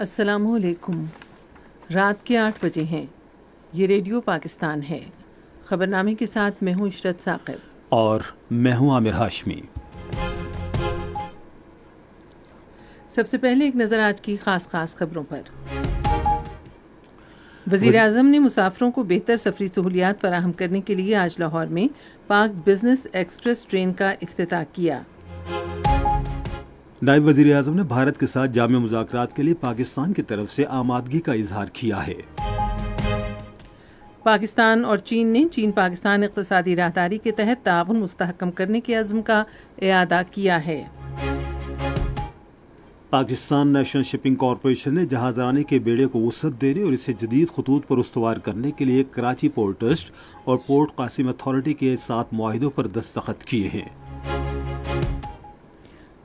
السلام علیکم۔ رات کے 8 بجے ہیں۔ یہ ریڈیو پاکستان ہے۔ خبرنامے کے ساتھ میں ہوں عشرت ثاقب اور میں ہوں عامر ہاشمی۔ سب سے پہلے ایک نظر آج کی خاص خبروں پر۔ وزیر اعظم نے مسافروں کو بہتر سفری سہولیات فراہم کرنے کے لیے آج لاہور میں پاک بزنس ایکسپریس ٹرین کا افتتاح کیا۔ نائب وزیر اعظم نے بھارت کے ساتھ جامع مذاکرات کے لیے پاکستان کی طرف سے آمادگی کا اظہار کیا ہے۔ پاکستان اور چین نے چین پاکستان اقتصادی راہداری کے تحت تعاون مستحکم کرنے کے عزم کا اعادہ کیا ہے۔ پاکستان نیشنل شپنگ کارپوریشن نے جہاز رانی کے بیڑے کو وسعت دینے اور اسے جدید خطوط پر استوار کرنے کے لیے کراچی پورٹ ٹرسٹ اور پورٹ قاسم اتھارٹی کے 7 معاہدوں پر دستخط کیے ہیں۔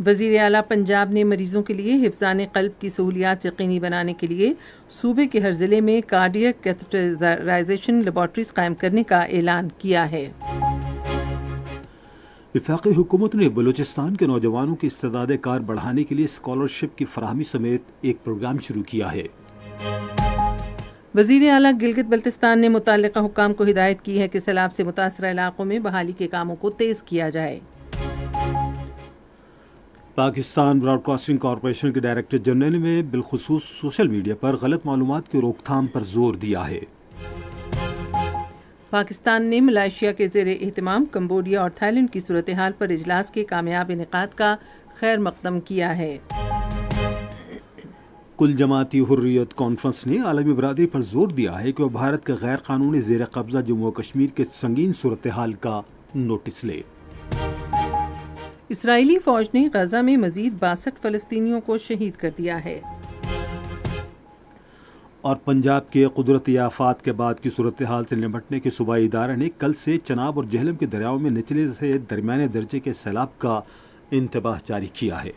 وزیر اعلیٰ پنجاب نے مریضوں کے لیے حفظان قلب کی سہولیات یقینی بنانے کے لیے صوبے کے ہر ضلع میں کارڈیک کیتھیٹرائزیشن لیبارٹریز قائم کرنے کا اعلان کیا ہے۔ وفاقی حکومت نے بلوچستان کے نوجوانوں کی استعداد کار بڑھانے کے لیے اسکالرشپ کی فراہمی سمیت ایک پروگرام شروع کیا ہے۔ وزیر اعلیٰ گلگت بلتستان نے متعلقہ حکام کو ہدایت کی ہے کہ سیلاب سے متاثرہ علاقوں میں بحالی کے کاموں کو تیز کیا جائے۔ پاکستان براڈ کاسٹنگ کارپوریشن کے ڈائریکٹر جنرل نے بالخصوص سوشل میڈیا پر غلط معلومات کی روک تھام پر زور دیا ہے۔ پاکستان نے ملائیشیا کے زیر اہتمام کمبوڈیا اور تھائی لینڈ کی صورتحال پر اجلاس کے کامیاب انعقاد کا خیر مقدم کیا ہے۔ کل جماعتی حریت کانفرنس نے عالمی برادری پر زور دیا ہے کہ وہ بھارت کے غیر قانونی زیر قبضہ جموں و کشمیر کے سنگین صورتحال کا نوٹس لے۔ اسرائیلی فوج نے غزہ میں مزید 62 فلسطینیوں کو شہید کر دیا ہے۔ اور پنجاب کے قدرتی آفات کے بعد کی صورتحال سے نمٹنے کے صوبائی ادارے نے کل سے چناب اور جہلم کے دریاؤں میں نچلے سے درمیانے درجے کے سیلاب کا انتباہ جاری کیا ہے۔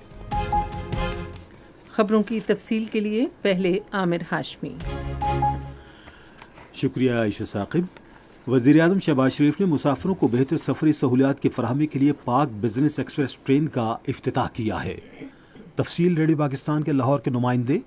خبروں کی تفصیل کے لیے پہلے عامر ہاشمی۔ شکریہ عائشہ ثاقب۔ وزیر اعظم شہباز شریف نے مسافروں کو بہتر سفری سہولیات کی فراہمی کے لیے پاک بزنس ایکسپریس ٹرین کا افتتاح کیا ہے۔ تفصیل ریڈیو پاکستان کے لاہور کے نمائندے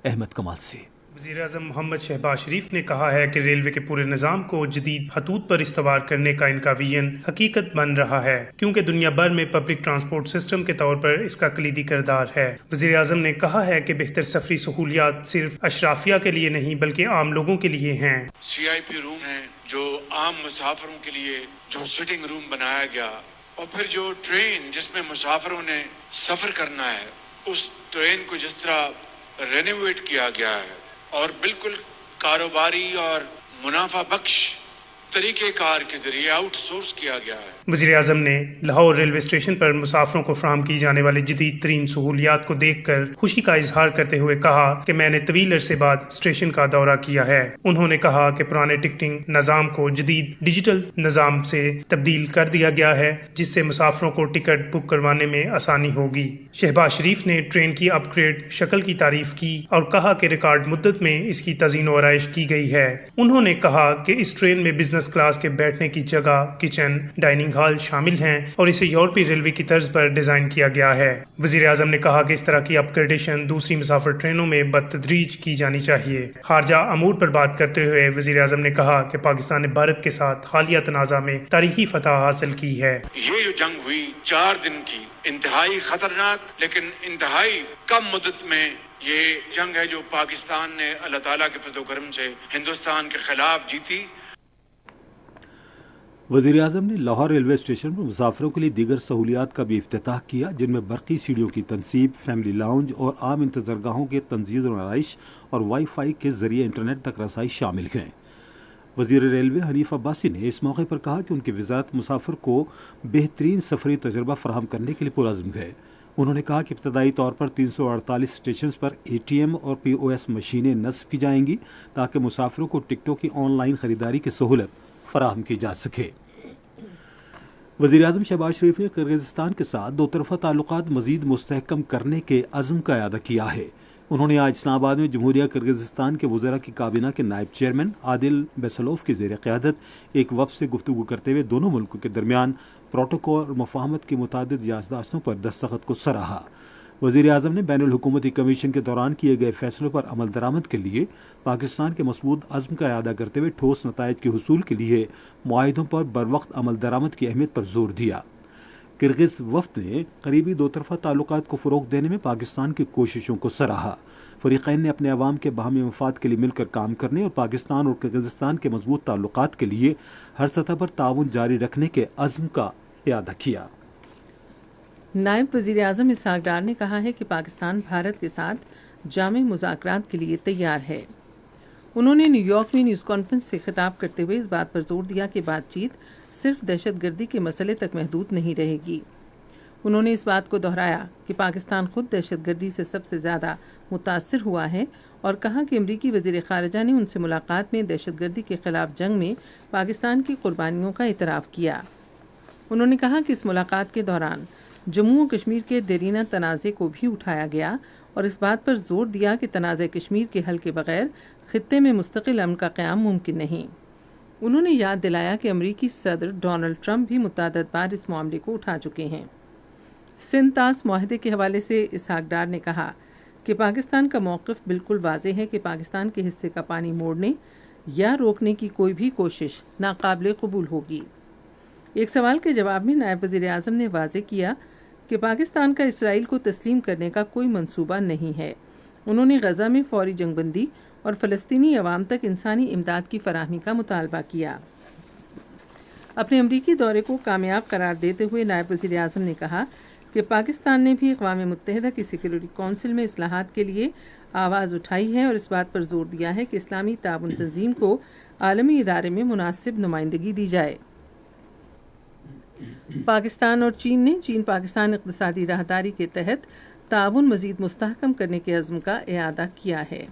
احمد کمال سے۔ وزیر اعظم محمد شہباز شریف نے کہا ہے کہ ریلوے کے پورے نظام کو جدید خطوط پر استوار کرنے کا ان کا ویژن حقیقت بن رہا ہے، کیونکہ دنیا بھر میں پبلک ٹرانسپورٹ سسٹم کے طور پر اس کا کلیدی کردار ہے۔ وزیر اعظم نے کہا ہے کہ بہتر سفری سہولیات صرف اشرافیہ کے لیے نہیں بلکہ عام لوگوں کے لیے ہیں۔ VIP روم ہے جو عام مسافروں کے لیے جو سٹنگ روم بنایا گیا، اور پھر جو ٹرین جس میں مسافروں نے سفر کرنا ہے، اس ٹرین کو جس طرح رینوویٹ کیا گیا ہے اور بالکل کاروباری اور منافع بخش طریقہ کار کے ذریعے آؤٹ سورس کیا گیا ہے۔ وزیر اعظم نے لاہور ریلوے اسٹیشن پر مسافروں کو فراہم کی جانے والی جدید ترین سہولیات کو دیکھ کر خوشی کا اظہار کرتے ہوئے کہا کہ میں نے طویل عرصے بعد اسٹیشن کا دورہ کیا ہے۔ انہوں نے کہا کہ پرانے ٹکٹنگ نظام کو جدید ڈیجیٹل نظام سے تبدیل کر دیا گیا ہے، جس سے مسافروں کو ٹکٹ بک کروانے میں آسانی ہوگی۔ شہباز شریف نے ٹرین کی اپ گریڈ شکل کی تعریف کی اور کہا کہ ریکارڈ مدت میں اس کی تزئین و آرائش کی گئی ہے۔ انہوں نے کہا کہ اس ٹرین میں بزنس کلاس کے بیٹھنے کی جگہ، کچن، ڈائننگ ہال شامل ہیں اور اسے یورپی ریلوے کی طرز پر ڈیزائن کیا گیا ہے۔ وزیر اعظم نے کہا کہ اس طرح کی اپ گریڈیشن دوسری مسافر ٹرینوں میں بتدریج کی جانی چاہیے۔ خارجہ امور پر بات کرتے ہوئے وزیر اعظم نے کہا کہ پاکستان نے بھارت کے ساتھ حالیہ تنازع میں تاریخی فتح حاصل کی ہے۔ یہ جو جنگ ہوئی 4 دن کی، انتہائی خطرناک لیکن انتہائی کم مدت میں یہ جنگ ہے جو پاکستان نے اللہ تعالیٰ کے فضل و کرم سے ہندوستان کے خلاف جیتی۔ وزیر اعظم نے لاہور ریلوے اسٹیشن پر مسافروں کے لیے دیگر سہولیات کا بھی افتتاح کیا، جن میں برقی سیڑھیوں کی تنصیب، فیملی لاؤنج اور عام انتظارگاہوں کے تنظیم و آرائش اور وائی فائی کے ذریعے انٹرنیٹ تک رسائی شامل ہیں۔ وزیر ریلوے حنیف عباسی نے اس موقع پر کہا کہ ان کی وزارت مسافر کو بہترین سفری تجربہ فراہم کرنے کے لیے پرعزم ہے۔ انہوں نے کہا کہ ابتدائی طور پر 348 اسٹیشنز پر ATM اور POS مشینیں نصب کی جائیں گی تاکہ مسافروں کو ٹکٹوں کی آن لائن خریداری کی سہولت فراہم کی جا سکے۔ وزیر اعظم شہباز شریف نے کرغزستان کے ساتھ دو طرفہ تعلقات مزید مستحکم کرنے کے عزم کا اعادہ کیا ہے۔ انہوں نے آج اسلام آباد میں جمہوریہ کرغزستان کے وزراء کی کابینہ کے نائب چیئرمین عادل بیسلوف کی زیر قیادت ایک وفد سے گفتگو کرتے ہوئے دونوں ملکوں کے درمیان پروٹوکول اور مفاہمت کی متعدد یادداشتوں پر دستخط کو سراہا۔ وزیر اعظم نے بین الحکومتی کمیشن کے دوران کیے گئے فیصلوں پر عمل درآمد کے لیے پاکستان کے مضبوط عزم کا اعادہ کرتے ہوئے ٹھوس نتائج کے حصول کے لیے معاہدوں پر بروقت عمل درآمد کی اہمیت پر زور دیا۔ کرغز وفد نے قریبی دو طرفہ تعلقات کو فروغ دینے میں پاکستان کی کوششوں کو سراہا۔ فریقین نے اپنے عوام کے باہمی مفاد کے لیے مل کر کام کرنے اور پاکستان اور کرغزستان کے مضبوط تعلقات کے لیے ہر سطح پر تعاون جاری رکھنے کے عزم کا اعادہ کیا۔ نائب وزیر اعظم اسحاق ڈار نے کہا ہے کہ پاکستان بھارت کے ساتھ جامع مذاکرات کے لیے تیار ہے۔ انہوں نے نیو یارک میں نیوز کانفرنس سے خطاب کرتے ہوئے اس بات پر زور دیا کہ بات چیت صرف دہشت گردی کے مسئلے تک محدود نہیں رہے گی۔ انہوں نے اس بات کو دہرایا کہ پاکستان خود دہشت گردی سے سب سے زیادہ متاثر ہوا ہے اور کہا کہ امریکی وزیر خارجہ نے ان سے ملاقات میں دہشت گردی کے خلاف جنگ میں پاکستان کی قربانیوں کا اعتراف کیا۔ انہوں نے کہا کہ اس ملاقات کے دوران جموں و کشمیر کے دیرینہ تنازع کو بھی اٹھایا گیا اور اس بات پر زور دیا کہ تنازع کشمیر کے حل کے بغیر خطے میں مستقل امن کا قیام ممکن نہیں۔ انہوں نے یاد دلایا کہ امریکی صدر ڈونلڈ ٹرمپ بھی متعدد بار اس معاملے کو اٹھا چکے ہیں۔ سندھ طاس معاہدے کے حوالے سے اسحاق ڈار نے کہا کہ پاکستان کا موقف بالکل واضح ہے کہ پاکستان کے حصے کا پانی موڑنے یا روکنے کی کوئی بھی کوشش ناقابل قبول ہوگی۔ ایک سوال کے جواب میں نائب وزیر اعظم نے واضح کیا کہ پاکستان کا اسرائیل کو تسلیم کرنے کا کوئی منصوبہ نہیں ہے۔ انہوں نے غزہ میں فوری جنگ بندی اور فلسطینی عوام تک انسانی امداد کی فراہمی کا مطالبہ کیا۔ اپنے امریکی دورے کو کامیاب قرار دیتے ہوئے نائب وزیر اعظم نے کہا کہ پاکستان نے بھی اقوام متحدہ کی سیکورٹی کونسل میں اصلاحات کے لیے آواز اٹھائی ہے اور اس بات پر زور دیا ہے کہ اسلامی تعاون تنظیم کو عالمی ادارے میں مناسب نمائندگی دی جائے۔ پاکستان اور چین نے چین پاکستان اقتصادی راہداری کے تحت تعاون مزید مستحکم کرنے کے عزم کا اعادہ کیا ہے۔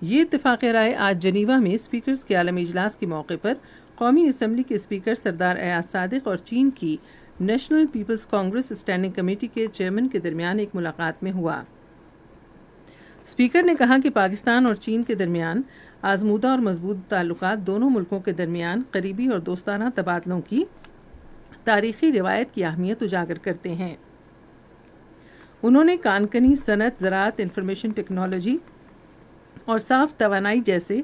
یہ اتفاق رائے آج جنیوا میں اسپیکرز کے عالمی اجلاس کے موقع پر قومی اسمبلی کے اسپیکر سردار ایاز صادق اور چین کی National People's Congress Standing Committee کے چیئرمین کے درمیان ایک ملاقات میں ہوا۔ اسپیکر نے کہا کہ پاکستان اور چین کے درمیان آزمودہ اور مضبوط تعلقات دونوں ملکوں کے درمیان قریبی اور دوستانہ تبادلوں کی تاریخی روایت کی اہمیت اجاگر کرتے ہیں۔ انہوں نے کانکنی، صنعت، زراعت، انفارمیشن ٹیکنالوجی اور صاف توانائی جیسے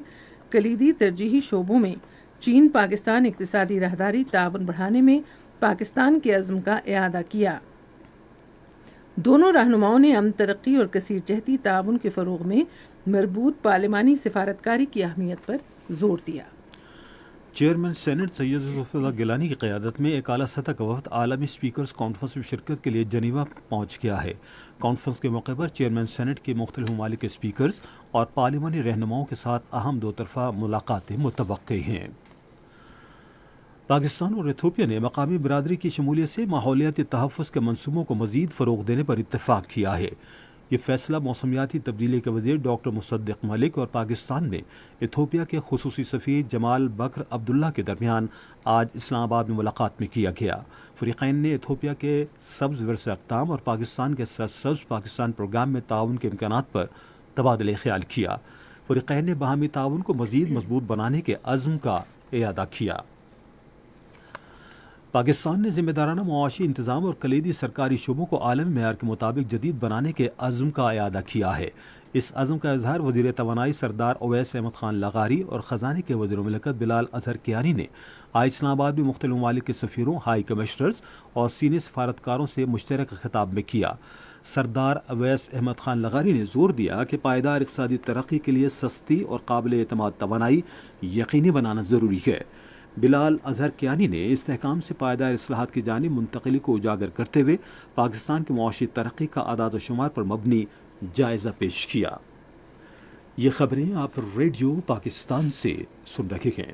کلیدی ترجیحی شعبوں میں چین پاکستان اقتصادی راہداری تعاون بڑھانے میں پاکستان کے عزم کا اعادہ کیا۔ دونوں رہنماؤں نے امن، ترقی اور کثیر جہتی تعاون کے فروغ میں مربوط پارلیمانی سفارتکاری کی اہمیت پر زور دیا۔ چیئرمین سینٹ سید یوسف اللہ گیلانی کی قیادت میں ایک اعلیٰ سطح کا وفد عالمی اسپیکرز کانفرنس میں شرکت کے لیے جنیوا پہنچ گیا ہے۔ کانفرنس کے موقع پر چیئرمین سینٹ کے مختلف ممالک کے اسپیکرز اور پارلیمانی رہنماؤں کے ساتھ اہم دو طرفہ ملاقاتیں متوقع ہیں۔ پاکستان اور ایتھوپیا نے مقامی برادری کی شمولیت سے ماحولیاتی تحفظ کے منصوبوں کو مزید فروغ دینے پر اتفاق کیا ہے۔ یہ فیصلہ موسمیاتی تبدیلی کے وزیر ڈاکٹر مصدق ملک اور پاکستان میں ایتھوپیا کے خصوصی سفیر جمال بکر عبداللہ کے درمیان آج اسلام آباد میں ملاقات میں کیا گیا۔ فریقین نے ایتھوپیا کے سبز ورثہ اقدام اور پاکستان کے ساتھ سبز پاکستان پروگرام میں تعاون کے امکانات پر تبادلہ خیال کیا۔ فریقین نے باہمی تعاون کو مزید مضبوط بنانے کے عزم کا اعادہ کیا۔ پاکستان نے ذمہ دارانہ معاشی انتظام اور کلیدی سرکاری شعبوں کو عالمی معیار کے مطابق جدید بنانے کے عزم کا اعادہ کیا ہے۔ اس عزم کا اظہار وزیر توانائی سردار اویس احمد خان لغاری اور خزانے کے وزیر مملکت بلال اظہر کیانی نے آج اسلام آباد میں مختلف ممالک کے سفیروں، ہائی کمشنرز اور سینئر سفارتکاروں سے مشترکہ خطاب میں کیا۔ سردار اویس احمد خان لغاری نے زور دیا کہ پائیدار اقتصادی ترقی کے لیے سستی اور قابل اعتماد توانائی یقینی بنانا ضروری ہے۔ بلال اظہر کیانی نے استحکام سے پائیدار اصلاحات کی جانب منتقلی کو اجاگر کرتے ہوئے پاکستان کی معاشی ترقی کا اعداد و شمار پر مبنی جائزہ پیش کیا۔ یہ خبریں آپ ریڈیو پاکستان سے سن رہے ہیں۔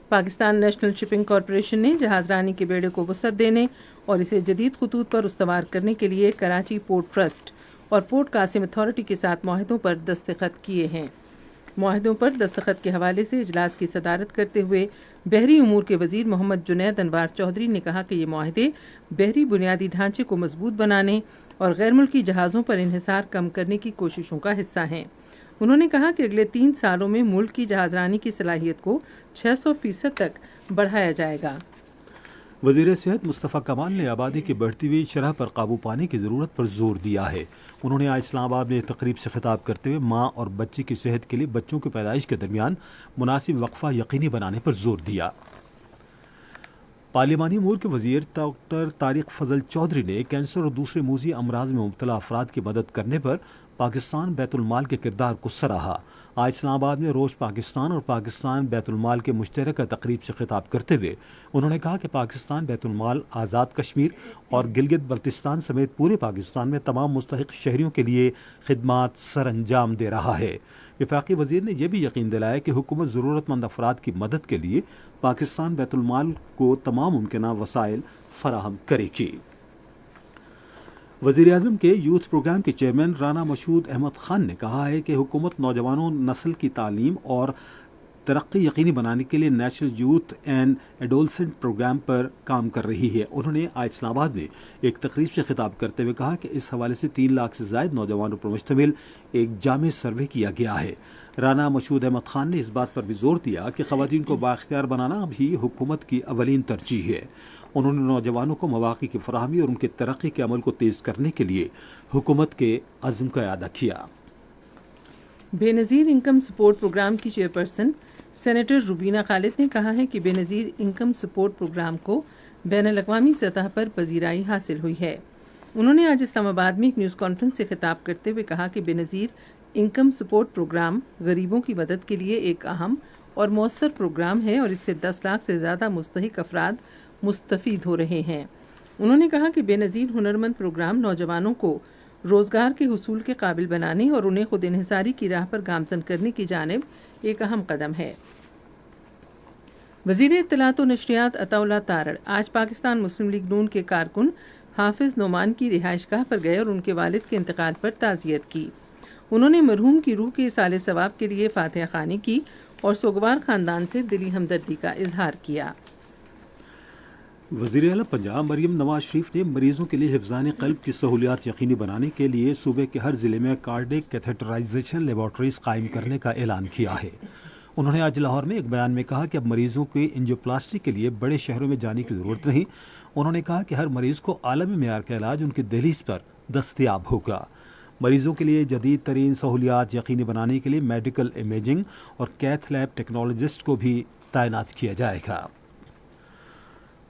پاکستان نیشنل شپنگ کارپوریشن نے جہاز رانی کے بیڑے کو وسعت دینے اور اسے جدید خطوط پر استوار کرنے کے لیے کراچی پورٹ ٹرسٹ اور پورٹ قاسم اتھارٹی کے ساتھ معاہدوں پر دستخط کیے ہیں۔ معاہدوں پر دستخط کے حوالے سے اجلاس کی صدارت کرتے ہوئے بحری امور کے وزیر محمد جنید انوار چودھری نے کہا کہ یہ معاہدے بحری بنیادی ڈھانچے کو مضبوط بنانے اور غیر ملکی جہازوں پر انحصار کم کرنے کی کوششوں کا حصہ ہیں۔ انہوں نے کہا کہ اگلے 3 سالوں میں ملک کی جہاز رانی کی صلاحیت کو 600% تک بڑھایا جائے گا۔ وزیر صحت مصطفیٰ کمال نے آبادی کی بڑھتی ہوئی شرح پر قابو پانے کی ضرورت پر زور دیا ہے۔ انہوں نے آج اسلام آباد میں ایک تقریب سے خطاب کرتے ہوئے ماں اور بچے کی صحت کے لیے بچوں کی پیدائش کے درمیان مناسب وقفہ یقینی بنانے پر زور دیا۔ پارلیمانی امور کے وزیر ڈاکٹر طارق فضل چودھری نے کینسر اور دوسرے موذی امراض میں مبتلا افراد کی مدد کرنے پر پاکستان بیت المال کے کردار کو سراہا۔ آج اسلام آباد میں روز پاکستان اور پاکستان بیت المال کے مشترکہ تقریب سے خطاب کرتے ہوئے انہوں نے کہا کہ پاکستان بیت المال آزاد کشمیر اور گلگت بلتستان سمیت پورے پاکستان میں تمام مستحق شہریوں کے لیے خدمات سر انجام دے رہا ہے۔ وفاقی وزیر نے یہ بھی یقین دلایا کہ حکومت ضرورت مند افراد کی مدد کے لیے پاکستان بیت المال کو تمام ممکنہ وسائل فراہم کرے گی۔ وزیر اعظم کے یوتھ پروگرام کے چیئرمین رانا مشہود احمد خان نے کہا ہے کہ حکومت نوجوانوں نسل کی تعلیم اور ترقی یقینی بنانے کے لیے national youth and adolescent programme پر کام کر رہی ہے۔ انہوں نے آج اسلام آباد میں ایک تقریب سے خطاب کرتے ہوئے کہا کہ اس حوالے سے 3 لاکھ سے زائد نوجوانوں پر مشتمل ایک جامع سروے کیا گیا ہے۔ رانا مشہود احمد خان نے اس بات پر بھی زور دیا کہ خواتین کو بااختیار بنانا بھی حکومت کی اولین ترجیح ہے۔ انہوں نے نوجوانوں کو مواقع کی فراہمی اور ان کے ترقی کے عمل کو تیز کرنے کے لیے حکومت کے عزم کا اعادہ کیا۔ بے نظیر انکم سپورٹ پروگرام کی چیئرپرسن سینیٹر روبینہ خالد نے کہا ہے کہ بے نظیر انکم سپورٹ پروگرام کو بین الاقوامی سطح پر پذیرائی حاصل ہوئی ہے۔ انہوں نے آج اسلام آباد میں ایک نیوز کانفرنس سے خطاب کرتے ہوئے کہا کہ بے نظیر انکم سپورٹ پروگرام غریبوں کی مدد کے لیے ایک اہم اور مؤثر پروگرام ہے اور اس سے 10 لاکھ سے زیادہ مستحق افراد مستفید ہو رہے ہیں۔ انہوں نے کہا کہ بے نظیر ہنرمند پروگرام نوجوانوں کو روزگار کے حصول کے قابل بنانے اور انہیں خود انحصاری کی راہ پر گامزن کرنے کی جانب ایک اہم قدم ہے۔ وزیر اطلاعات و نشریات عطا اللہ تارڑ آج پاکستان مسلم لیگ نون کے کارکن حافظ نعمان کی رہائش گاہ پر گئے اور ان کے والد کے انتقال پر تعزیت کی۔ انہوں نے مرحوم کی روح کے اصالِ ثواب کے لیے فاتحہ خوانی کی اور سوگوار خاندان سے دلی ہمدردی کا اظہار کیا۔ وزیر اعلیٰ پنجاب مریم نواز شریف نے مریضوں کے لیے حفظان قلب کی سہولیات یقینی بنانے کے لیے صوبے کے ہر ضلع میں کارڈک کیتھیٹرائزیشن لیبارٹریز قائم کرنے کا اعلان کیا ہے۔ انہوں نے آج لاہور میں ایک بیان میں کہا کہ اب مریضوں کے انجیوپلاسٹی کے لیے بڑے شہروں میں جانے کی ضرورت نہیں۔ انہوں نے کہا کہ ہر مریض کو عالمی معیار کا علاج ان کی دہلیز پر دستیاب ہوگا۔ مریضوں کے لیے جدید ترین سہولیات یقینی بنانے کے لیے میڈیکل امیجنگ اور کیتھ لیب ٹیکنالوجسٹ کو بھی تعینات کیا جائے گا۔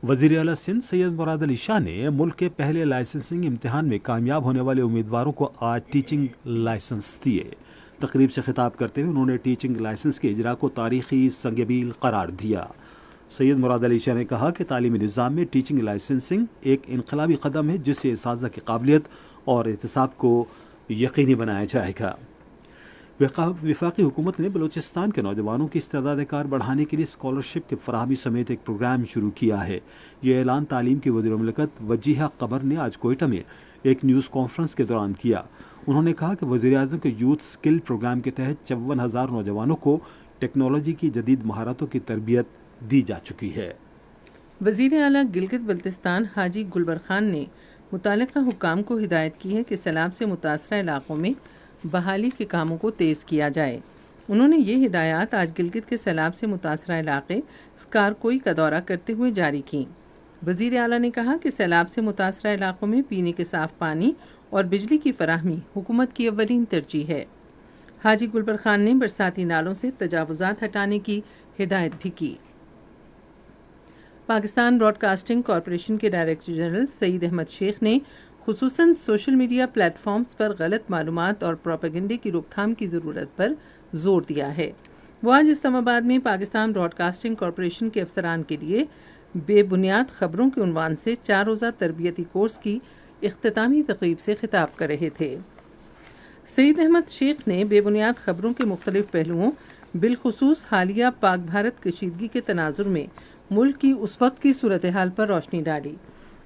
وزیر اعلیٰ سندھ سید مراد علی شاہ نے ملک کے پہلے لائسنسنگ امتحان میں کامیاب ہونے والے امیدواروں کو آج ٹیچنگ لائسنس دیے۔ تقریب سے خطاب کرتے ہوئے انہوں نے ٹیچنگ لائسنس کے اجرا کو تاریخی سنگ میل قرار دیا۔ سید مراد علی شاہ نے کہا کہ تعلیمی نظام میں ٹیچنگ لائسنسنگ ایک انقلابی قدم ہے جس سے اساتذہ کی قابلیت اور احتساب کو یقینی بنایا جائے گا۔ وفاقی حکومت نے بلوچستان کے نوجوانوں کی استعداد کار بڑھانے کے لیے اسکالرشپ کی فراہمی سمیت ایک پروگرام شروع کیا ہے۔ یہ اعلان تعلیم کی وزیر مملکت وجیہہ قمر نے آج کوئٹہ میں ایک نیوز کانفرنس کے دوران کیا۔ انہوں نے کہا کہ وزیر اعظم کے یوتھ اسکل پروگرام کے تحت 54,000 نوجوانوں کو ٹیکنالوجی کی جدید مہارتوں کی تربیت دی جا چکی ہے۔ وزیر اعلیٰ گلگت بلتستان حاجی گلبر خان نے متعلقہ حکام کو ہدایت کی ہے کہ سیلاب سے متاثرہ علاقوں میں بحالی کے کاموں کو تیز کیا جائے۔ انہوں نے یہ ہدایات آج گلگت کے سیلاب سے متاثرہ علاقے اسکارکوئی کا دورہ کرتے ہوئے جاری کیں۔ وزیر اعلیٰ نے کہا کہ سیلاب سے متاثرہ علاقوں میں پینے کے صاف پانی اور بجلی کی فراہمی حکومت کی اولین ترجیح ہے۔ حاجی گلبر خان نے برساتی نالوں سے تجاوزات ہٹانے کی ہدایت بھی کی۔ پاکستان براڈ کاسٹنگ کارپوریشن کے ڈائریکٹر جنرل سعید احمد شیخ نے خصوصاً سوشل میڈیا پلیٹ فارمز پر غلط معلومات اور پروپیگنڈے کی روک تھام کی ضرورت پر زور دیا ہے۔ وہ آج اسلام آباد میں پاکستان براڈ کاسٹنگ کارپوریشن کے افسران کے لیے بے بنیاد خبروں کے عنوان سے 4 روزہ تربیتی کورس کی اختتامی تقریب سے خطاب کر رہے تھے۔ سعید احمد شیخ نے بے بنیاد خبروں کے مختلف پہلوؤں بالخصوص حالیہ پاک بھارت کشیدگی کے تناظر میں ملک کی اس وقت کی صورتحال پر روشنی ڈالی۔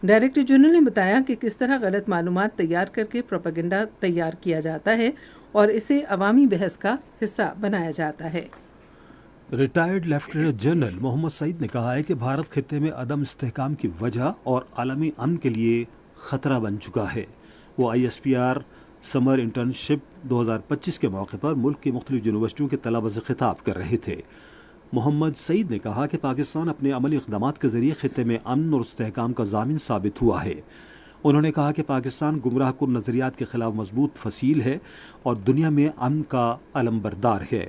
ڈائریکٹر جنرل نے بتایا کہ کس طرح غلط معلومات تیار کر کے پروپیگنڈا تیار کیا جاتا ہے اور اسے عوامی بحث کا حصہ بنایا جاتا ہے۔ ریٹائرڈ لیفٹیننٹ جنرل محمد سعید نے کہا ہے کہ بھارت خطے میں عدم استحکام کی وجہ اور عالمی امن کے لیے خطرہ بن چکا ہے۔ وہ ISPR سمر انٹرنشپ 2025 کے موقع پر ملک کی مختلف یونیورسٹیوں کے طلباء سے خطاب کر رہے تھے۔ محمد سعید نے کہا کہ پاکستان اپنے عملی اقدامات کے ذریعے خطے میں امن اور استحکام کا ضامن ثابت ہوا ہے۔ انہوں نے کہا کہ پاکستان گمراہ کن نظریات کے خلاف مضبوط فصیل ہے اور دنیا میں امن کا علمبردار ہے۔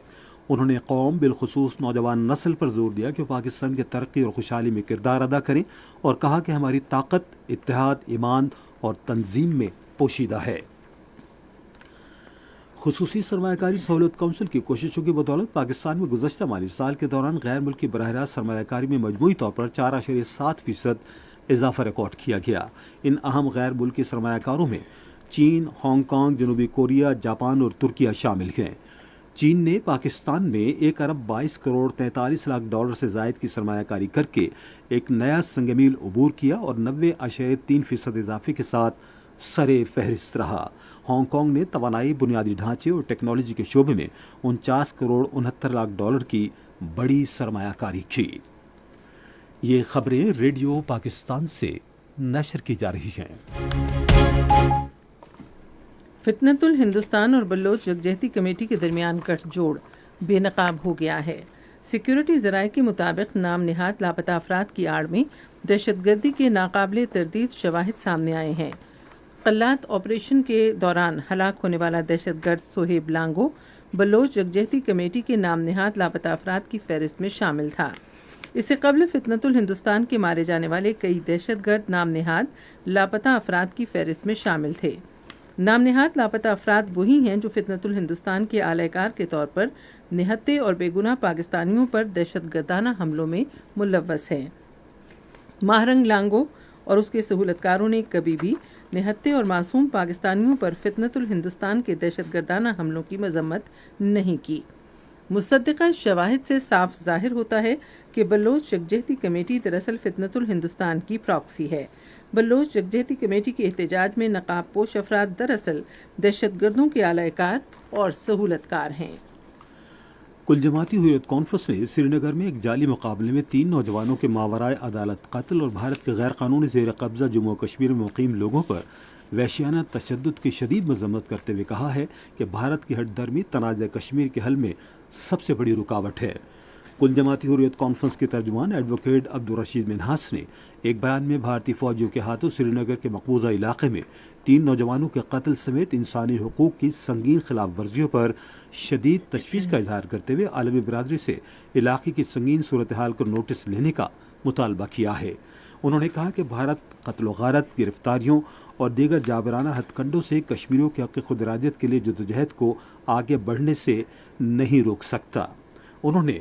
انہوں نے قوم بالخصوص نوجوان نسل پر زور دیا کہ وہ پاکستان کی ترقی اور خوشحالی میں کردار ادا کریں اور کہا کہ ہماری طاقت اتحاد، ایمان اور تنظیم میں پوشیدہ ہے۔ خصوصی سرمایہ کاری سہولت کونسل کی کوششوں کی بدولت پاکستان میں گزشتہ مالی سال کے دوران غیر ملکی براہ راست سرمایہ کاری میں مجموعی طور پر 4.7% اضافہ ریکارڈ کیا گیا۔ ان اہم غیر ملکی سرمایہ کاروں میں چین، ہانگ کانگ، جنوبی کوریا، جاپان اور ترکیہ شامل ہیں۔ چین نے پاکستان میں 1 ارب 22 کروڑ 43 لاکھ ڈالر سے زائد کی سرمایہ کاری کر کے ایک نیا سنگ میل عبور کیا اور 90.3% اضافے کے ساتھ سر فہرست رہا۔ ہانگ کانگ نے توانائی، بنیادی ڈھانچے اور ٹیکنالوجی کے شعبے میں 49 کروڑ 69 لاکھ ڈالر کی بڑی سرمایہ کاری کی۔ یہ خبریں ریڈیو پاکستان سے نشر کی جا رہی ہیں۔ فتنت الہندوستان اور بلوچ یکجہتی کمیٹی کے درمیان گٹھ جوڑ بے نقاب ہو گیا ہے۔ سیکیورٹی ذرائع کے مطابق نام نہاد لاپتہ افراد کی آڑ میں دہشت گردی کے ناقابل تردید شواہد سامنے آئے ہیں۔ قلات آپریشن کے دوران ہلاک ہونے والا دہشت گرد سہیب لانگو بلوچ یکجہتی کمیٹی کے نام نہاد لاپتہ افراد کی فہرست میں شامل تھا۔ اس سے قبل فتنت الہندوستان کے مارے جانے والے کئی دہشت گرد نام نہاد لاپتہ افراد کی فہرست میں شامل تھے۔ نام نہاد لاپتہ افراد وہی ہیں جو فتنت الہندوستان کے اعلی کار کے طور پر نہتے اور بے گناہ پاکستانیوں پر دہشت گردانہ حملوں میں ملوث ہیں۔ ماہرنگ لانگو اور اس کے سہولت کاروں نے کبھی بھی نہتے اور معصوم پاکستانیوں پر فتنت الہندوستان کے دہشت گردانہ حملوں کی مذمت نہیں کی۔ مصدقہ شواہد سے صاف ظاہر ہوتا ہے کہ بلوچ یکجہتی کمیٹی دراصل فتنت الہندوستان کی پراکسی ہے۔ بلوچ یکجہتی کمیٹی کے احتجاج میں نقاب پوش افراد دراصل دہشت گردوں کے اعلی کار اور سہولت کار ہیں۔ کل جماعتی حریت کانفرنس نے سری نگر میں ایک جعلی مقابلے میں 3 نوجوانوں کے ماورائے عدالت قتل اور بھارت کے غیر قانونی زیر قبضہ جموں و کشمیر میں مقیم لوگوں پر وحشیانہ تشدد کی شدید مذمت کرتے ہوئے کہا ہے کہ بھارت کی ہٹ درمی تنازع کشمیر کے حل میں سب سے بڑی رکاوٹ ہے۔ کل جماعتی حریت کانفرنس کے ترجمان ایڈوکیٹ عبدالرشید منہاس نے ایک بیان میں بھارتی فوجیوں کے ہاتھوں سری نگر کے مقبوضہ علاقے میں 3 نوجوانوں کے قتل سمیت انسانی حقوق کی سنگین خلاف ورزیوں پر شدید تشویش کا اظہار کرتے ہوئے عالمی برادری سے علاقے کی سنگین صورتحال کو نوٹس لینے کا مطالبہ کیا ہے۔ انہوں نے کہا کہ بھارت قتل و غارت، گرفتاریوں اور دیگر جابرانہ ہتھ کنڈوں سے کشمیریوں کے حق خود ارادیت کے لیے جدوجہد کو آگے بڑھنے سے نہیں روک سکتا۔ انہوں نے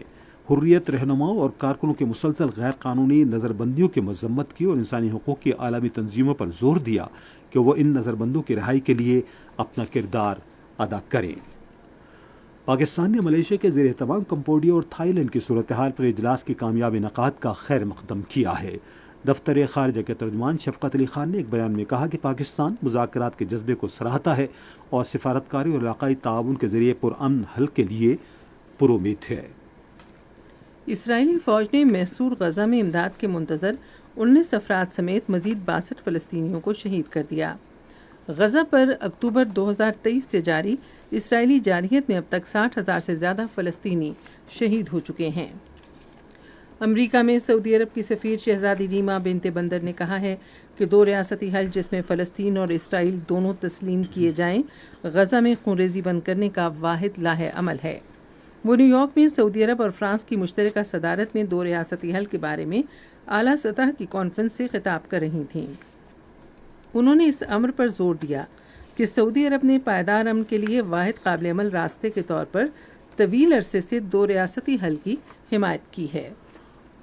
حریت رہنماؤں اور کارکنوں کے مسلسل غیر قانونی نظر بندیوں کی مذمت کی اور انسانی حقوق کی عالمی تنظیموں پر زور دیا کہ وہ ان نظر بندوں کی رہائی کے لیے اپنا کردار ادا کریں۔ پاکستان نے ملائیشیا کے زیر اہتمام کمبوڈیا اور تھائی لینڈ کی صورتحال پر اجلاس کی کامیاب انعقاد کا خیر مقدم کیا ہے۔ دفتر خارجہ کے ترجمان شفقت علی خان نے ایک بیان میں کہا کہ پاکستان مذاکرات کے جذبے کو سراہتا ہے اور سفارتکاری اور علاقائی تعاون کے ذریعے پرامن حل کے لیے پرامید ہے۔ اسرائیلی فوج نے محصور غزہ میں امداد کے منتظر 19 افراد سمیت مزید 62 فلسطینیوں کو شہید کر دیا۔ غزہ پر اکتوبر 2023 سے جاری اسرائیلی جارحیت میں اب تک 60,000 سے زیادہ فلسطینی شہید ہو چکے ہیں۔ امریکہ میں سعودی عرب کی سفیر شہزادی ریما بنت بندر نے کہا ہے کہ 2 ریاستی حل جس میں فلسطین اور اسرائیل دونوں تسلیم کیے جائیں غزہ میں خونریزی بند کرنے کا واحد لاہ عمل ہے۔ وہ نیو یارک میں سعودی عرب اور فرانس کی مشترکہ صدارت میں 2 ریاستی حل کے بارے میں اعلیٰ سطح کی کانفرنس سے خطاب کر رہی تھیں۔ انہوں نے اس امر پر زور دیا کہ سعودی عرب نے پائیدار امن کے لیے واحد قابل عمل راستے کے طور پر طویل عرصے سے 2 ریاستی حل کی حمایت کی ہے۔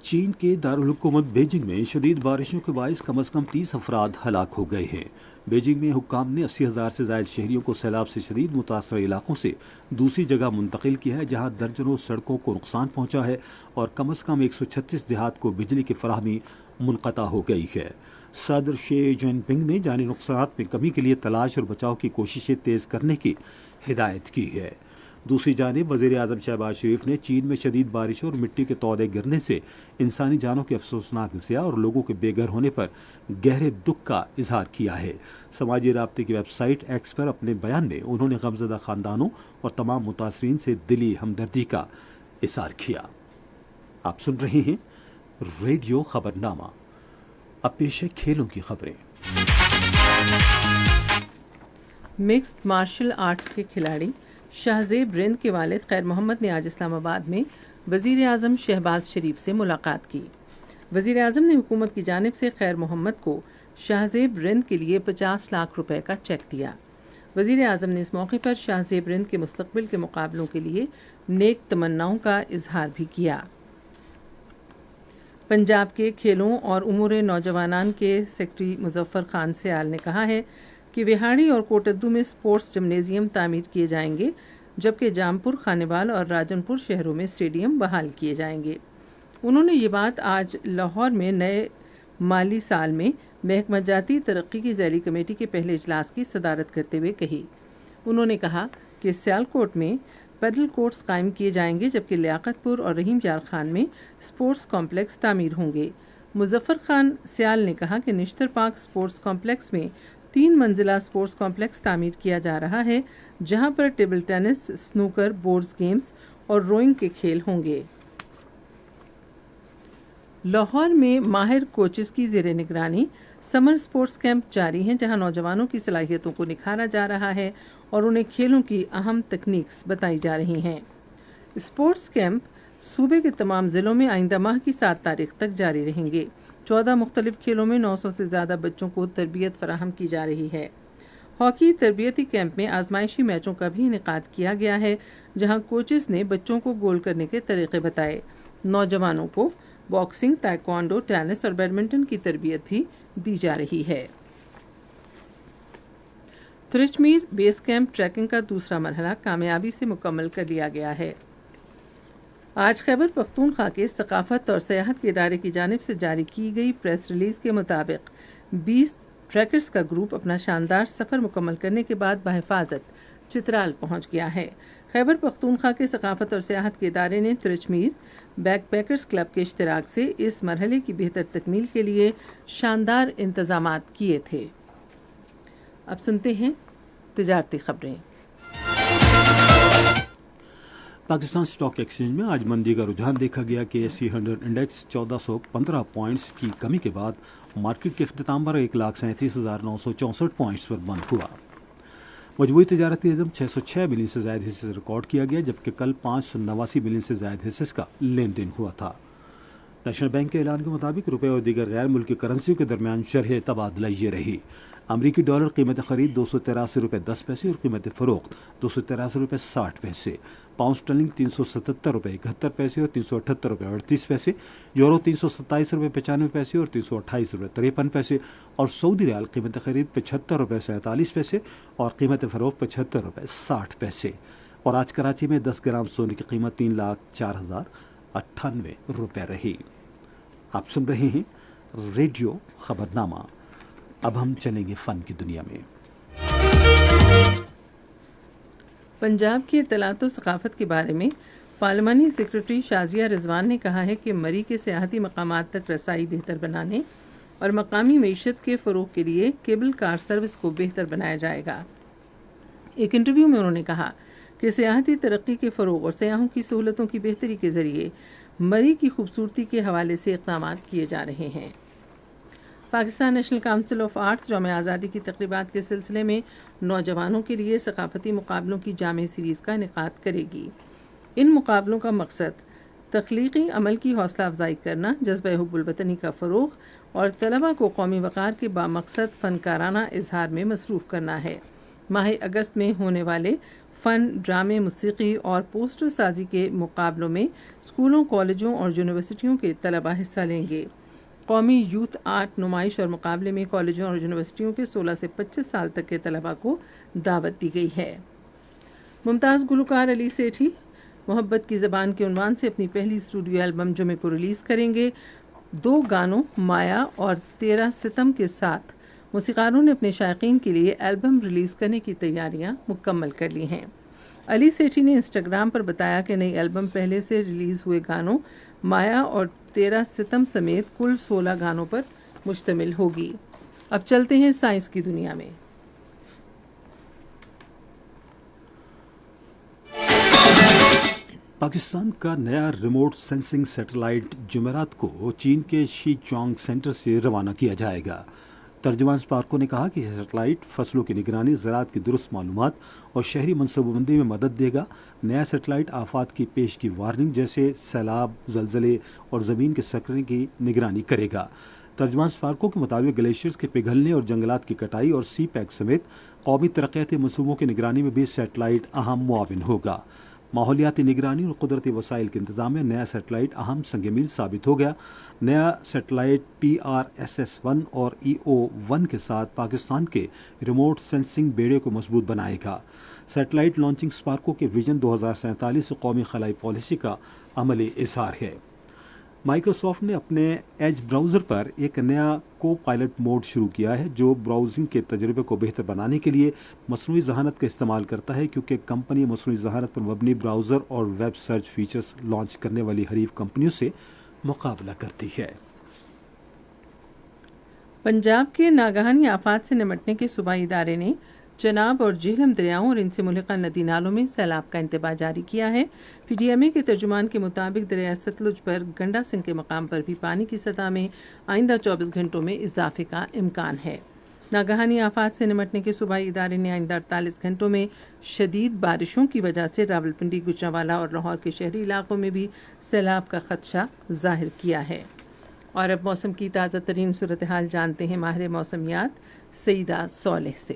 چین کے دارالحکومت بیجنگ میں شدید بارشوں کے باعث کم از کم 30 افراد ہلاک ہو گئے ہیں۔ بیجنگ میں حکام نے 80,000 سے زائد شہریوں کو سیلاب سے شدید متاثرہ علاقوں سے دوسری جگہ منتقل کیا ہے جہاں درجنوں سڑکوں کو نقصان پہنچا ہے اور کم از کم 136 دیہات کو بجلی کی فراہمی منقطع ہو گئی ہے۔ صدر شی جن پنگ نے جانی نقصانات میں کمی کے لیے تلاش اور بچاؤ کی کوششیں تیز کرنے کی ہدایت کی ہے۔ دوسری جانب وزیر اعظم شہباز شریف نے چین میں شدید بارشوں اور مٹی کے تودے گرنے سے انسانی جانوں کے افسوسناک ضیاع اور لوگوں کے بے گھر ہونے پر گہرے دکھ کا اظہار کیا ہے۔ سماجی رابطے کی ویب سائٹ ایکس پر اپنے بیان میں انہوں نے غمزدہ خاندانوں اور تمام متاثرین سے دلی ہمدردی کا اظہار کیا۔ آپ سن رہے ہیں ریڈیو خبرنامہ. اب پیش ہے کھیلوں کی خبریں. مکسڈ مارشل آرٹس کے کھلاڑی شہزیب رند کے والد خیر محمد نے آج اسلام آباد میں وزیر اعظم شہباز شریف سے ملاقات کی. وزیر اعظم نے حکومت کی جانب سے خیر محمد کو شہزیب رند کے لیے 50 لاکھ روپے کا چیک دیا. وزیر اعظم نے اس موقع پر شہزیب رند کے مستقبل کے مقابلوں کے لیے نیک تمناؤں کا اظہار بھی کیا. پنجاب کے کھیلوں اور امور نوجوانان کے سیکرٹری مظفر خان سیال نے کہا ہے کہ وہاڑی اور کوٹدو میں اسپورٹس جمنیزیم تعمیر کیے جائیں گے، جبکہ جامپور، خانیوال اور راجنپور شہروں میں اسٹیڈیم بحال کیے جائیں گے. انہوں نے یہ بات آج لاہور میں نئے مالی سال میں محکمہ جاتی ترقی کی ذیلی کمیٹی کے پہلے اجلاس کی صدارت کرتے ہوئے کہی. انہوں نے کہا کہ سیالکوٹ میں پیڈل کورٹس قائم کیے جائیں گے، جبکہ لیاقت پور اور رحیم یار خان میں اسپورٹس کمپلیکس تعمیر ہوں گے. مظفر خان سیال نے کہا کہ نشتر پارک اسپورٹس کمپلیکس میں 3 منزلہ اسپورٹس کمپلیکس تعمیر کیا جا رہا ہے، جہاں پر table tennis, snooker, boards games اور روئنگ کے کھیل ہوں گے. لاہور میں ماہر کوچز کی زیر نگرانی سمر اسپورٹس کیمپ جاری ہیں، جہاں نوجوانوں کی صلاحیتوں کو نکھارا جا رہا ہے اور انہیں کھیلوں کی اہم تکنیکس بتائی جا رہی ہیں. اسپورٹس کیمپ صوبے کے تمام ضلعوں میں آئندہ ماہ کی 7 تاریخ تک جاری رہیں گے. 14 مختلف کھیلوں میں 900 سے زیادہ بچوں کو تربیت فراہم کی جا رہی ہے. ہاکی تربیتی کیمپ میں آزمائشی میچوں کا بھی انعقاد کیا گیا ہے، جہاں کوچز نے بچوں کو گول کرنے کے طریقے بتائے. نوجوانوں کو باکسنگ، تائیکوانڈو، ٹینس اور بیڈمنٹن کی تربیت بھی دی جا رہی ہے. ترچمیر بیس کیمپ ٹریکنگ کا دوسرا مرحلہ کامیابی سے مکمل کر لیا گیا ہے. آج خیبر پختونخوا کے ثقافت اور سیاحت کے ادارے کی جانب سے جاری کی گئی پریس ریلیز کے مطابق 20 ٹریکرز کا گروپ اپنا شاندار سفر مکمل کرنے کے بعد بحفاظت چترال پہنچ گیا ہے. خیبر پختونخوا کے ثقافت اور سیاحت کے ادارے نے ترچمیر بیک پیکرز کلب کے اشتراک سے اس مرحلے کی بہتر تکمیل کے لیے شاندار انتظامات کیے تھے. اب سنتے ہیں تجارتی خبریں. پاکستان اسٹاک ایکسچینج میں آج مندی کا رجحان دیکھا گیا کہ ایس سی 100 انڈیکس 1415 پوائنٹس کی کمی کے بعد مارکیٹ کے اختتام پر 1,37,964 پوائنٹس پر بند ہوا. مجموعی تجارتی حجم 606 بلین سے زائد حصے سے ریکارڈ کیا گیا، جبکہ کل 589 بلین سے زائد حصے کا لین دین ہوا تھا. نیشنل بینک کے اعلان کے مطابق روپے اور دیگر غیر ملکی کرنسیوں کے درمیان شرح تبادلہ یہ رہی. امریکی ڈالر قیمت خرید 283 روپے 10 پیسے اور قیمت فروخت 283 روپے 60 پیسے. پاؤنڈ اسٹرلنگ 377 روپے 71 پیسے اور 378 روپے 38 پیسے. یورو 327 روپے 95 پیسے اور 328 روپے 53 پیسے. اور سعودی ریال قیمت خرید 75 روپے 47 پیسے اور قیمت فروخت 75 روپے 60 پیسے. اور آج کراچی میں 10 گرام سونے کی قیمت 3,04,098 روپے رہی. آپ سن رہے ہیں ریڈیو خبرنامہ. اب ہم چلیں گے فن کی دنیا میں. پنجاب کی اطلاعات و ثقافت کے بارے میں پارلیمانی سیکرٹری شازیہ رضوان نے کہا ہے کہ مری کے سیاحتی مقامات تک رسائی بہتر بنانے اور مقامی معیشت کے فروغ کے لیے کیبل کار سروس کو بہتر بنایا جائے گا. ایک انٹرویو میں انہوں نے کہا کہ سیاحتی ترقی کے فروغ اور سیاحوں کی سہولتوں کی بہتری کے ذریعے مری کی خوبصورتی کے حوالے سے اقدامات کیے جا رہے ہیں. Pakistan national council of arts یوم آزادی کی تقریبات کے سلسلے میں نوجوانوں کے لیے ثقافتی مقابلوں کی جامع سیریز کا انعقاد کرے گی. ان مقابلوں کا مقصد تخلیقی عمل کی حوصلہ افزائی کرنا، جذبہ حب الوطنی کا فروغ اور طلباء کو قومی وقار کے بامقصد فنکارانہ اظہار میں مصروف کرنا ہے. ماہ اگست میں ہونے والے فن، ڈرامے، موسیقی اور پوسٹر سازی کے مقابلوں میں اسکولوں، کالجوں اور یونیورسٹیوں کے طلباء حصہ لیں گے. قومی یوتھ آرٹ نمائش اور مقابلے میں کالجوں اور یونیورسٹیوں کے 16 سے 25 سال تک کے طلباء کو دعوت دی گئی ہے. ممتاز گلوکار علی سیٹھی محبت کی زبان کے عنوان سے اپنی پہلی اسٹوڈیو البم جمعے کو ریلیز کریں گے. 2 گانوں مایا اور 13 ستم کے ساتھ موسیقاروں نے اپنے شائقین کے لیے البم ریلیز کرنے کی تیاریاں مکمل کر لی ہیں. علی سیٹھی نے انسٹاگرام پر بتایا کہ نئی البم پہلے سے ریلیز ہوئے گانوں مایا اور 13 ستم سمیت کل 16 گانوں پر مشتمل ہوگی. اب چلتے ہیں سائنس کی دنیا میں. پاکستان کا نیا ریموٹ سینسنگ سیٹلائٹ جمعرات کو چین کے شی چونگ سینٹر سے روانہ کیا جائے گا۔ ترجمان اسپارکو نے کہا کہ یہ سیٹلائٹ فصلوں کی نگرانی، زراعت کی درست معلومات اور شہری منصوبہ بندی میں مدد دے گا۔ نیا سیٹلائٹ آفات کی پیشگی وارننگ جیسے سیلاب، زلزلے اور زمین کے سکڑنے کی نگرانی کرے گا۔ ترجمان اسپارکو کے مطابق گلیشیئرز کے پگھلنے اور جنگلات کی کٹائی اور سی پیک سمیت قومی ترقیاتی منصوبوں کی نگرانی میں بھی سیٹلائٹ اہم معاون ہوگا۔ ماحولیاتی نگرانی اور قدرتی وسائل کے انتظام میں نیا سیٹلائٹ اہم سنگ میل ثابت ہو گیا۔ نیا سیٹلائٹ PRSS-1 اور EO-1 کے ساتھ پاکستان کے ریموٹ سینسنگ بیڑے کو مضبوط بنائے گا۔ سیٹلائٹ لانچنگ اسپارکو کے ویژن 2047 سے قومی خلائی پالیسی کا عملی اظہار ہے۔ مائیکروسافٹ نے اپنے ایج براؤزر پر ایک نیا کو پائلٹ موڈ شروع کیا ہے جو براؤزنگ کے تجربے کو بہتر بنانے کے لیے مصنوعی ذہانت کا استعمال کرتا ہے، کیونکہ کمپنی مصنوعی ذہانت پر مبنی براؤزر اور ویب سرچ فیچرز لانچ کرنے والی حریف کمپنیوں سے مقابلہ کرتی ہے۔ پنجاب کے ناگہانی آفات سے نمٹنے کے صوبائی ادارے نے چناب اور جہلم دریاؤں اور ان سے ملحقہ ندی نالوں میں سیلاب کا انتباہ جاری کیا ہے۔ PDMA کے ترجمان کے مطابق دریائے ستلج پر گنڈا سنگھ کے مقام پر بھی پانی کی سطح میں آئندہ 24 گھنٹوں میں اضافے کا امکان ہے۔ ناگہانی آفات سے نمٹنے کے صوبائی ادارے نے آئندہ 48 گھنٹوں میں شدید بارشوں کی وجہ سے راولپنڈی، گجرانوالہ اور لاہور کے شہری علاقوں میں بھی سیلاب کا خدشہ ظاہر کیا ہے۔ اور اب موسم کی تازہ ترین صورتحال جانتے ہیں ماہر موسمیات سعیدہ صالح سے۔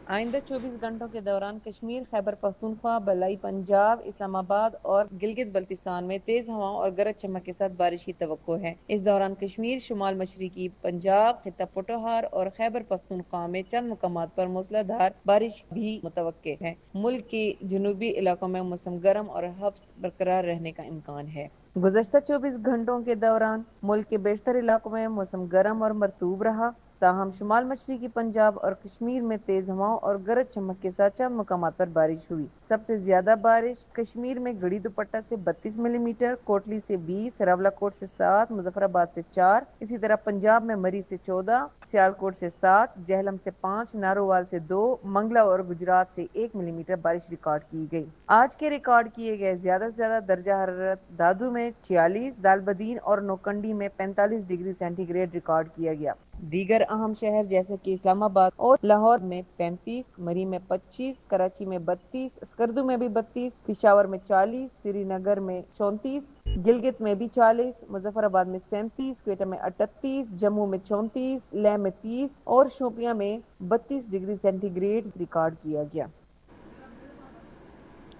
آئندہ 24 گھنٹوں کے دوران کشمیر، خیبر پختونخوا، بلائی پنجاب، اسلام آباد اور گلگت بلتستان میں تیز ہواؤں اور گرج چمک کے ساتھ بارش کی توقع ہے۔ اس دوران کشمیر، شمال مشرقی پنجاب، خطہ پٹوہار اور خیبر پختونخوا میں چند مقامات پر موسلا دھار بارش بھی متوقع ہے۔ ملک کے جنوبی علاقوں میں موسم گرم اور حبس برقرار رہنے کا امکان ہے۔ گزشتہ 24 گھنٹوں کے دوران ملک کے بیشتر علاقوں میں موسم گرم اور مرطوب رہا، تاہم شمال مشرقی پنجاب اور کشمیر میں تیز ہواؤں اور گرج چمک کے ساتھ چند مقامات پر بارش ہوئی۔ سب سے زیادہ بارش کشمیر میں گڑی دوپٹہ سے 32 ملی میٹر، کوٹلی سے 20، راولہ کوٹ سے 7، مظفر آباد سے 4، اسی طرح پنجاب میں مری سے 14، سیالکوٹ سے 7، جہلم سے 5، نارووال سے 2، منگلا اور گجرات سے 1 ملی میٹر بارش ریکارڈ کی گئی۔ آج کے ریکارڈ کیے گئے زیادہ سے زیادہ درجہ حرارت دادو میں 46، دالبدین اور نوکنڈی میں 45 ڈگری سینٹی گریڈ ریکارڈ کیا گیا۔ دیگر اہم شہر جیسے کہ اسلام آباد اور لاہور میں 35، مری میں 25، کراچی میں 32، اسکردو میں بھی 32، پشاور میں 40، سری نگر میں 34، گلگت میں بھی 40، مظفر آباد میں 37، کوئٹہ میں 38، جموں میں 34، لیہ میں 30 اور شوپیاں میں 32 ڈگری سینٹی گریڈ ریکارڈ کیا گیا۔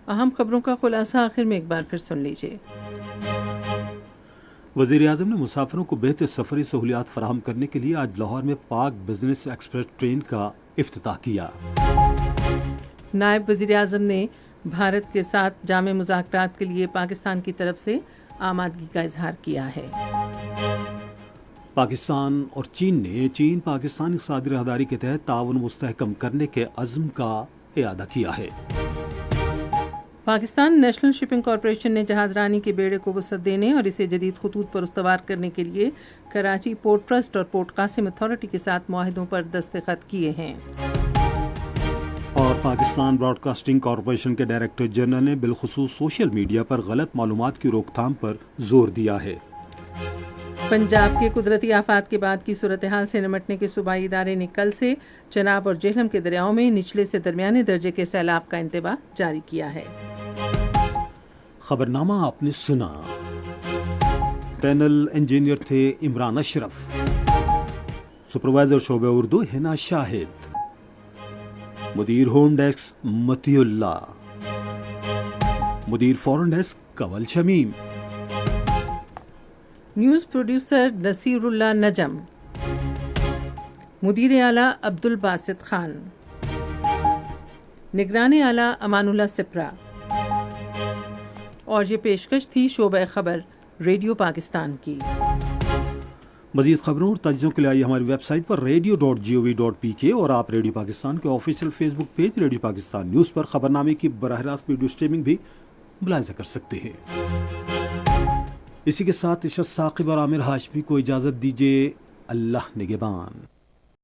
اہم خبروں کا خلاصہ آخر میں ایک بار پھر سن لیجیے۔ وزیر اعظم نے مسافروں کو بہتر سفری سہولیات فراہم کرنے کے لیے آج لاہور میں پاک بزنس ایکسپریس ٹرین کا افتتاح کیا۔ نائب وزیر اعظم نے بھارت کے ساتھ جامع مذاکرات کے لیے پاکستان کی طرف سے آمادگی کا اظہار کیا ہے۔ پاکستان اور چین نے چین پاکستان اقتصادی راہداری کے تحت تعاون مستحکم کرنے کے عزم کا اعادہ کیا ہے۔ پاکستان نیشنل شپنگ کارپوریشن نے جہاز رانی کے بیڑے کو وسعت دینے اور اسے جدید خطوط پر استوار کرنے کے لیے کراچی پورٹ ٹرسٹ اور پورٹ قاسم اتھارٹی کے ساتھ معاہدوں پر دستخط کیے ہیں۔ اور پاکستان براڈ کاسٹنگ کارپوریشن کے ڈائریکٹر جنرل نے بالخصوص سوشل میڈیا پر غلط معلومات کی روک تھام پر زور دیا ہے۔ پنجاب کے قدرتی آفات کے بعد کی صورتحال سے نمٹنے کے صوبائی ادارے نے کل سے چناب اور جہلم کے دریاؤں میں نچلے سے درمیانے درجے کے سیلاب کا انتباہ جاری کیا ہے۔ خبرنامہ آپ نے سنا۔ پینل انجینئر تھے عمران اشرف، سپروائزر شعبہ اردو ہنا شاہد، مدیر ہوم ڈیسک متی اللہ، مدیر فورن ڈیسک کنول شمیم، نیوز پروڈیوسر نصیر اللہ نجم، مدیر اعلیٰ عبد الباسط خان، نگران اعلیٰ امان اللہ سپرا۔ اور یہ پیشکش تھی شعبہ خبر ریڈیو پاکستان کی۔ مزید خبروں اور تجزیوں کے لیے آئیے ہماری ویب سائٹ پر radio.gov.pk اور آپ ریڈیو پاکستان کے آفیشیل فیس بک پیج ریڈیو پاکستان نیوز پر خبرنامے کی براہ راست ویڈیو اسٹریمنگ بھی ملاحظہ کر سکتے ہیں۔ اسی کے ساتھ ارشد ثاقب اور عامر ہاشمی کو اجازت دیجیے۔ اللہ نگہبان۔